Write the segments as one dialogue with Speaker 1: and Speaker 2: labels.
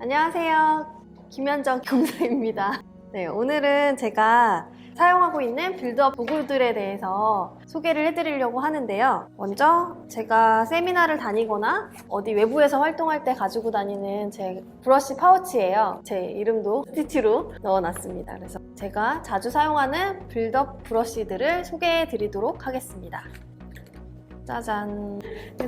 Speaker 1: 안녕하세요. 김현정 경사입니다. 네, 오늘은 제가 사용하고 있는 빌드업 도구들에 대해서 소개를 해드리려고 하는데요. 먼저 제가 세미나를 다니거나 어디 외부에서 활동할 때 가지고 다니는 제 브러쉬 파우치예요. 제 이름도 스티치로 넣어놨습니다. 그래서 제가 자주 사용하는 빌드업 브러쉬들을 소개해드리도록 하겠습니다. 짜잔!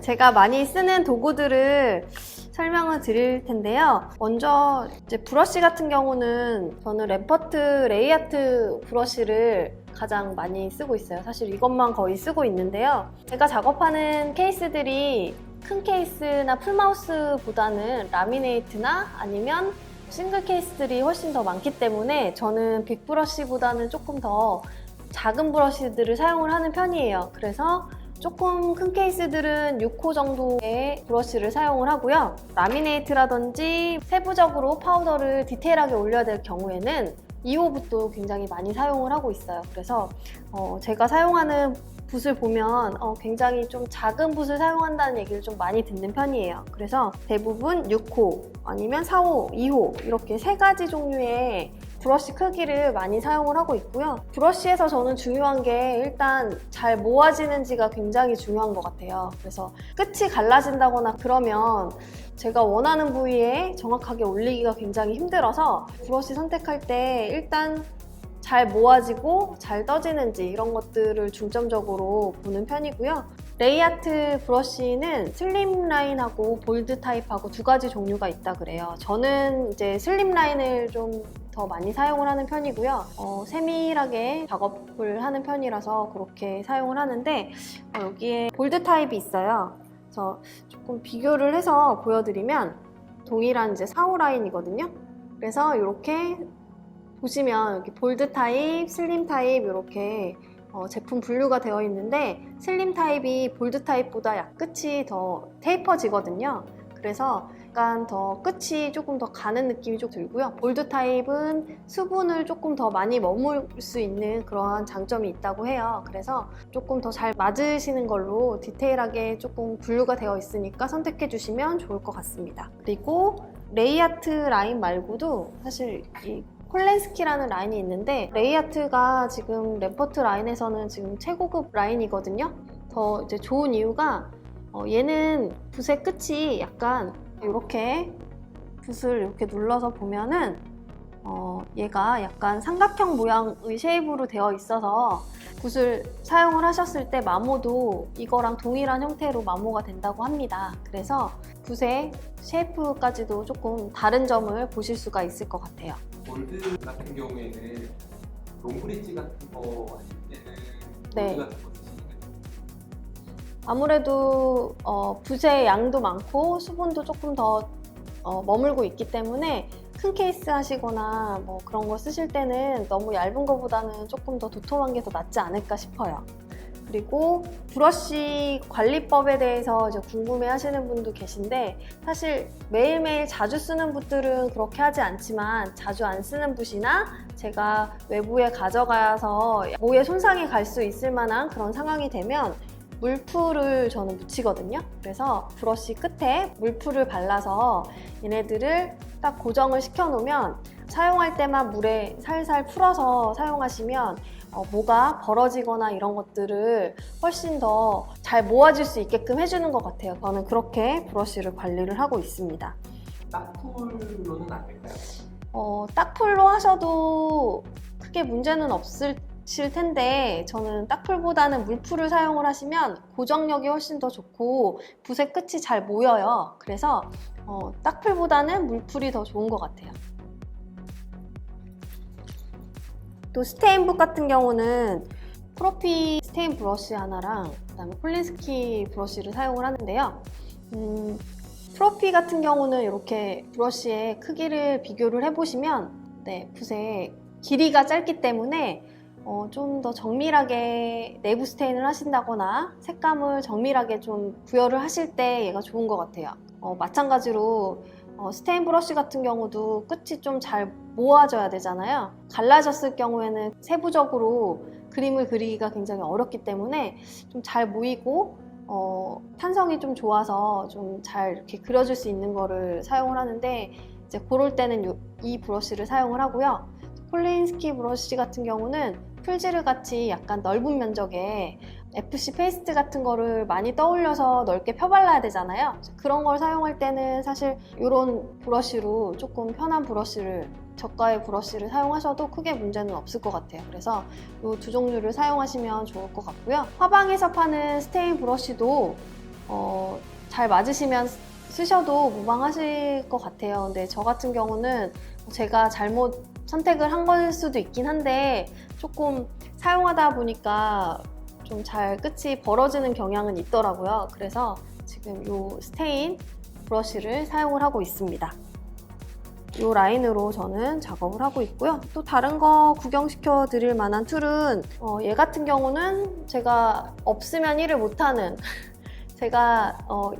Speaker 1: 제가 많이 쓰는 도구들을 설명을 드릴 텐데요. 먼저 이제 브러쉬 같은 경우는 저는 램퍼트 레이아트 브러쉬를 가장 많이 쓰고 있어요. 사실 이것만 거의 쓰고 있는데요. 제가 작업하는 케이스들이 큰 케이스나 풀마우스보다는 라미네이트나 아니면 싱글 케이스들이 훨씬 더 많기 때문에 저는 빅 브러쉬보다는 조금 더 작은 브러쉬들을 사용을 하는 편이에요. 그래서 조금 큰 케이스들은 6호 정도의 브러쉬를 사용을 하고요. 라미네이트라든지 세부적으로 파우더를 디테일하게 올려야 될 경우에는 2호붓도 굉장히 많이 사용을 하고 있어요. 그래서 제가 사용하는 붓을 보면 굉장히 좀 작은 붓을 사용한다는 얘기를 좀 많이 듣는 편이에요. 그래서 대부분 6호 아니면 4호, 2호 이렇게 세 가지 종류의 브러쉬 크기를 많이 사용을 하고 있고요. 브러쉬에서 저는 중요한 게 일단 잘 모아지는지가 굉장히 중요한 것 같아요. 그래서 끝이 갈라진다거나 그러면 제가 원하는 부위에 정확하게 올리기가 굉장히 힘들어서 브러쉬 선택할 때 일단 잘 모아지고 잘 떠지는지 이런 것들을 중점적으로 보는 편이고요. 레이아트 브러쉬는 슬림 라인하고 볼드 타입하고 두 가지 종류가 있다 그래요. 저는 이제 슬림 라인을 좀 더 많이 사용을 하는 편이고요. 세밀하게 작업을 하는 편이라서 그렇게 사용을 하는데 여기에 볼드 타입이 있어요. 그래서 조금 비교를 해서 보여드리면 동일한 이제 4호 라인이거든요. 그래서 이렇게 보시면 여기 볼드 타입, 슬림 타입 이렇게 제품 분류가 되어 있는데 슬림 타입이 볼드 타입보다 약 끝이 더 테이퍼지거든요. 그래서 약간 더 끝이 조금 더 가는 느낌이 좀 들고요. 볼드 타입은 수분을 조금 더 많이 머물 수 있는 그러한 장점이 있다고 해요. 그래서 조금 더 잘 맞으시는 걸로 디테일하게 조금 분류가 되어 있으니까 선택해 주시면 좋을 것 같습니다. 그리고 레이아트 라인 말고도 사실 이 콜렌스키라는 라인이 있는데 레이아트가 지금 램퍼트 라인에서는 지금 최고급 라인이거든요. 더 이제 좋은 이유가 얘는 붓의 끝이 약간 이렇게 붓을 이렇게 눌러서 보면은 얘가 약간 삼각형 모양의 쉐입으로 되어 있어서 붓을 사용을 하셨을 때 마모도 이거랑 동일한 형태로 마모가 된다고 합니다. 그래서 붓의 쉐이프까지도 조금 다른 점을 보실 수가 있을 것 같아요.
Speaker 2: 볼드 같은 경우에는 롱브릿지 같은 거 하실 때는
Speaker 1: 네.
Speaker 2: 볼드 같은 거 쓰시는 거예요?
Speaker 1: 아무래도 붓의 양도 많고 수분도 조금 더 머물고 있기 때문에 큰 케이스 하시거나 뭐 그런 거 쓰실 때는 너무 얇은 거보다는 조금 더 도톰한 게 더 낫지 않을까 싶어요. 그리고 브러쉬 관리법에 대해서 이제 궁금해 하시는 분도 계신데 사실 매일매일 자주 쓰는 붓들은 그렇게 하지 않지만 자주 안 쓰는 붓이나 제가 외부에 가져가서 모에 손상이 갈 수 있을 만한 그런 상황이 되면 물풀을 저는 묻히거든요. 그래서 브러쉬 끝에 물풀을 발라서 얘네들을 딱 고정을 시켜 놓으면 사용할 때만 물에 살살 풀어서 사용하시면 모가 벌어지거나 이런 것들을 훨씬 더 잘 모아질 수 있게끔 해주는 것 같아요. 저는 그렇게 브러쉬를 관리를 하고 있습니다.
Speaker 2: 딱풀로는 안 될까요?
Speaker 1: 딱풀로 하셔도 크게 문제는 없으실 텐데 저는 딱풀보다는 물풀을 사용을 하시면 고정력이 훨씬 더 좋고 붓의 끝이 잘 모여요. 그래서 딱풀보다는 물풀이 더 좋은 것 같아요. 또 스테인붓 같은 경우는 프로피 스테인 브러쉬 하나랑 그다음에 콜린스키 브러쉬를 사용을 하는데요. 프로피 같은 경우는 이렇게 브러쉬의 크기를 비교를 해보시면 붓의 길이가 짧기 때문에 좀 더 정밀하게 내부 스테인을 하신다거나 색감을 정밀하게 좀 부여를 하실 때 얘가 좋은 것 같아요. 마찬가지로 스테인 브러쉬 같은 경우도 끝이 좀 잘 모아져야 되잖아요. 갈라졌을 경우에는 세부적으로 그림을 그리기가 굉장히 어렵기 때문에 좀 잘 모이고 탄성이 좀 좋아서 좀 잘 이렇게 그려줄 수 있는 거를 사용을 하는데 이제 그럴 때는 이 브러쉬를 사용을 하고요. 폴리인스키 브러쉬 같은 경우는 풀지르 같이 약간 넓은 면적의 FC 페이스트 같은 거를 많이 떠올려서 넓게 펴발라야 되잖아요. 그런 걸 사용할 때는 사실 이런 브러쉬로 조금 편한 브러쉬를, 저가의 브러쉬를 사용하셔도 크게 문제는 없을 것 같아요. 그래서 이 두 종류를 사용하시면 좋을 것 같고요. 화방에서 파는 스테인 브러쉬도 잘 맞으시면 쓰셔도 무방하실 것 같아요. 근데 저 같은 경우는 제가 잘못 선택을 한 걸 수도 있긴 한데 조금 사용하다 보니까 좀 잘 끝이 벌어지는 경향은 있더라고요. 그래서 지금 이 스테인 브러쉬를 사용을 하고 있습니다. 이 라인으로 저는 작업을 하고 있고요. 또 다른 거 구경시켜 드릴 만한 툴은 얘 같은 경우는 제가 없으면 일을 못하는 제가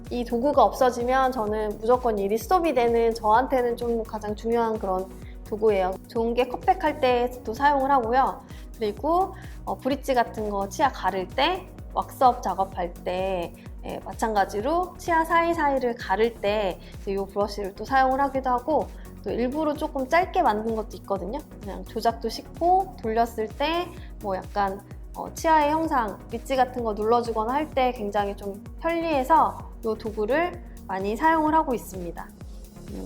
Speaker 1: 이 도구가 없어지면 저는 무조건 일이 스톱이 되는, 저한테는 좀 가장 중요한 그런 도구예요. 좋은 게 컷백할 때도 사용을 하고요. 그리고 브릿지 같은 거 치아 가를 때, 왁스업 작업할 때 마찬가지로 치아 사이사이를 가를 때 이 브러쉬를 또 사용을 하기도 하고, 또 일부러 조금 짧게 만든 것도 있거든요. 그냥 조작도 쉽고 돌렸을 때 뭐 약간 치아의 형상, 릿지 같은 거 눌러주거나 할 때 굉장히 좀 편리해서 이 도구를 많이 사용을 하고 있습니다.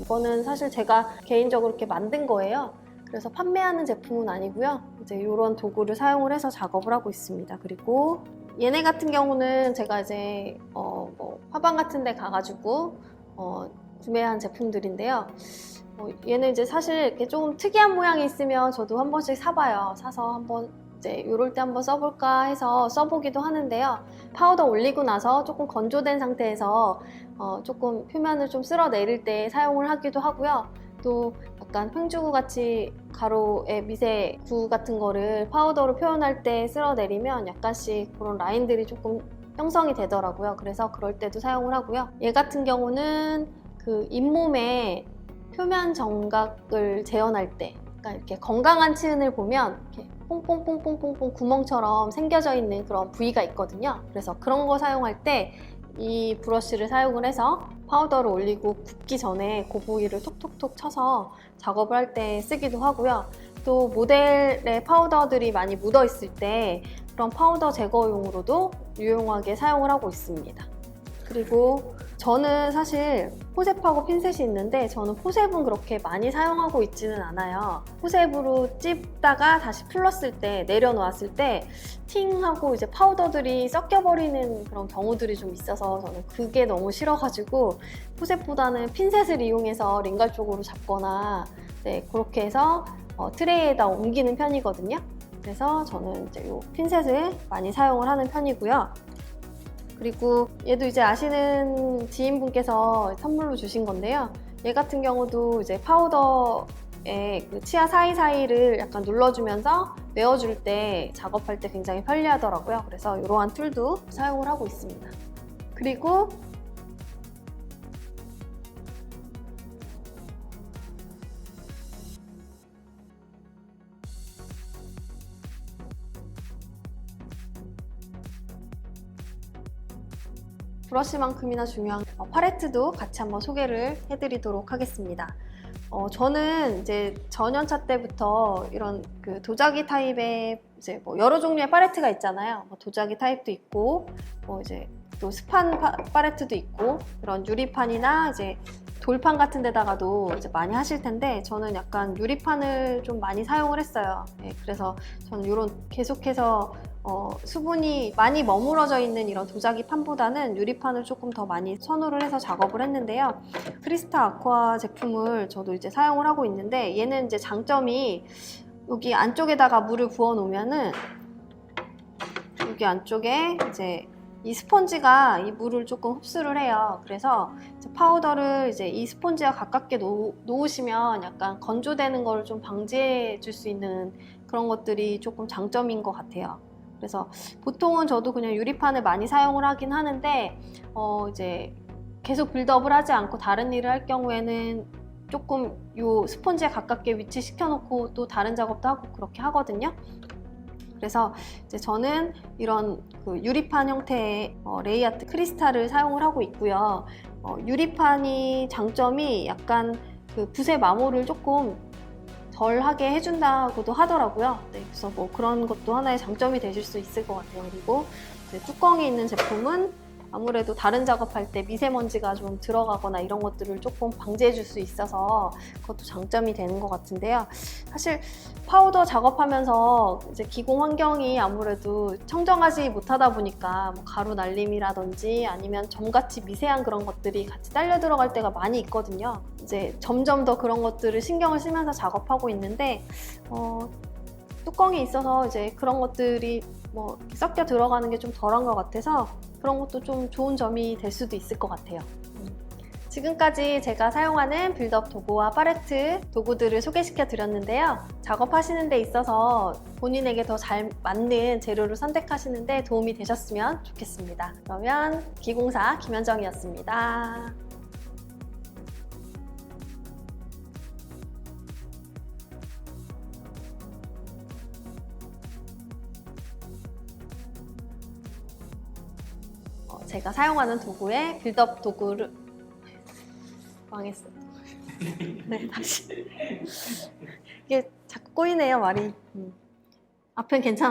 Speaker 1: 이거는 사실 제가 개인적으로 이렇게 만든 거예요. 그래서 판매하는 제품은 아니고요. 이제 이런 도구를 사용을 해서 작업을 하고 있습니다. 그리고 얘네 같은 경우는 제가 이제 뭐 화방 같은 데 가가지고 구매한 제품들인데요. 얘는 이제 사실 이렇게 좀 특이한 모양이 있으면 저도 한 번씩 사봐요. 사서 한번 이제 이럴 때 한번 써볼까 해서 써보기도 하는데요. 파우더 올리고 나서 조금 건조된 상태에서 조금 표면을 좀 쓸어내릴 때 사용을 하기도 하고요. 또 약간 횡주구 같이 가로의 미세구 같은 거를 파우더로 표현할 때 쓸어내리면 약간씩 그런 라인들이 조금 형성이 되더라고요. 그래서 그럴 때도 사용을 하고요. 얘 같은 경우는 그 잇몸에 표면 정각을 재현할 때, 그러니까 이렇게 건강한 치은을 보면 이렇게 뽕뽕뽕뽕뽕뽕 구멍처럼 생겨져 있는 그런 부위가 있거든요. 그래서 그런 거 사용할 때 이 브러쉬를 사용을 해서 파우더를 올리고 굽기 전에 그 부위를 톡톡톡 쳐서 작업을 할 때 쓰기도 하고요. 또 모델의 파우더들이 많이 묻어 있을 때 그런 파우더 제거용으로도 유용하게 사용을 하고 있습니다. 그리고 저는 사실 포셉하고 핀셋이 있는데 저는 포셉은 그렇게 많이 사용하고 있지는 않아요. 포셉으로 찝다가 다시 풀렀을 때, 내려놓았을 때 팅하고 이제 파우더들이 섞여버리는 그런 경우들이 좀 있어서 저는 그게 너무 싫어가지고 포셉보다는 핀셋을 이용해서 링갈 쪽으로 잡거나 그렇게 해서 트레이에다 옮기는 편이거든요. 그래서 저는 이제 이 핀셋을 많이 사용을 하는 편이고요. 그리고 얘도 이제 아시는 지인분께서 선물로 주신 건데요. 얘 같은 경우도 이제 파우더에 그 치아 사이사이를 약간 눌러주면서 메워줄 때 작업할 때 굉장히 편리하더라고요. 그래서 이러한 툴도 사용을 하고 있습니다. 그리고 브러쉬만큼이나 중요한 팔레트도 같이 한번 소개를 해드리도록 하겠습니다. 저는 이제 전연차 때부터 이런 그 도자기 타입의 이제 뭐 여러 종류의 팔레트가 있잖아요. 뭐 도자기 타입도 있고, 뭐 이제 또 스판 팔레트도 있고, 이런 유리판이나 이제 돌판 같은 데다가도 이제 많이 하실 텐데 저는 약간 유리판을 좀 많이 사용을 했어요. 그래서 저는 이런 계속해서 수분이 많이 머물러져 있는 이런 도자기 판보다는 유리판을 조금 더 많이 선호를 해서 작업을 했는데요. 크리스타 아쿠아 제품을 저도 이제 사용을 하고 있는데 얘는 이제 장점이 여기 안쪽에다가 물을 부어 놓으면은 여기 안쪽에 이제 이 스펀지가 이 물을 조금 흡수를 해요. 그래서 파우더를 이제 이 스펀지와 가깝게 놓으시면 약간 건조되는 거를 좀 방지해 줄 수 있는 그런 것들이 조금 장점인 것 같아요. 그래서 보통은 저도 그냥 유리판을 많이 사용을 하긴 하는데 이제 계속 빌드업을 하지 않고 다른 일을 할 경우에는 조금 이 스펀지에 가깝게 위치시켜 놓고 또 다른 작업도 하고 그렇게 하거든요. 그래서 이제 저는 이런 그 유리판 형태의 레이아트 크리스탈을 사용을 하고 있고요. 유리판이 장점이 약간 그 붓의 마모를 조금 덜하게 해준다고도 하더라고요. 네, 그래서 뭐 그런 것도 하나의 장점이 되실 수 있을 것 같아요. 그리고 네, 뚜껑이 있는 제품은 아무래도 다른 작업할 때 미세먼지가 좀 들어가거나 이런 것들을 조금 방지해 줄 수 있어서 그것도 장점이 되는 것 같은데요. 사실 파우더 작업하면서 이제 기공 환경이 아무래도 청정하지 못하다 보니까 뭐 가루 날림이라든지 아니면 점같이 미세한 그런 것들이 같이 딸려 들어갈 때가 많이 있거든요. 이제 점점 더 그런 것들을 신경을 쓰면서 작업하고 있는데 뚜껑이 있어서 이제 그런 것들이 뭐 섞여 들어가는 게 좀 덜한 것 같아서 그런 것도 좀 좋은 점이 될 수도 있을 것 같아요. 지금까지 제가 사용하는 빌드업 도구와 팔레트 도구들을 소개시켜 드렸는데요. 작업하시는 데 있어서 본인에게 더 잘 맞는 재료를 선택하시는 데 도움이 되셨으면 좋겠습니다. 그러면 기공사 김현정이었습니다. 제가 사용하는 도구의 빌드업 도구를 망했어. 네, 다시. 이게 자꾸 꼬이네요, 말이. 앞엔 괜찮아.